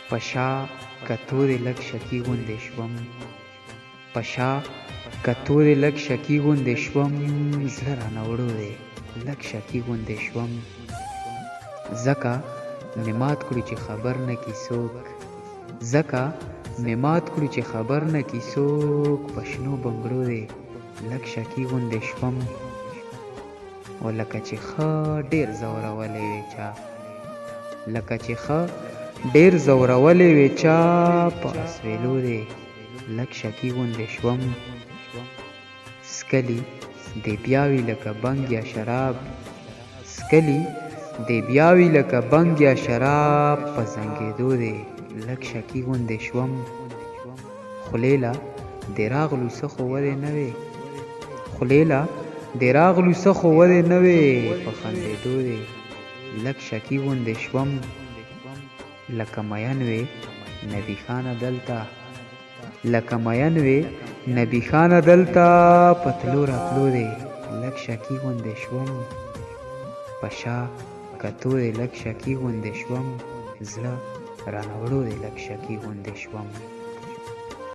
پشا کتورې لږ شکي غوندې شوم، پشا کتورې لږ شکي غوندې شوم، زړه رانه وړو دی لږ شکي غوندې شوم. ځکه مې مات کړو چې خبر نه کی څوک، ځکه مې مات کړو چې خبر نه کی څوک، په شنو بنګړو دی لږ شکي غوندې شوم. او لکه چې ښه ډېر زورولی وې چا، لکه چې ښه ډېر زورولی وې چا، په اسوېلو دی لږ شکي غوندې شوم. سکلي دې بیا وي لکه بنګ یا شراب، سکلي دې بیا وي لکه بنګ یا شراب، په زنګېدو دی لږ شکي غوندې شوم. خولې له دې راغلو څه خو ولې نه وې، خولې له دې راغلو څه خو ولې نه وې، په خندېدو دی لږ شکي غوندې شوم. لکه مین وې نبي خانه دلته، لکه مین وې نبي خانه دلته، په تلو راتلو دی لږ شکي غوندې شوم. په شا کتو دی لږ شکي غوندې شوم، زړه رانه وړو دی لږ شکي غوندې شوم.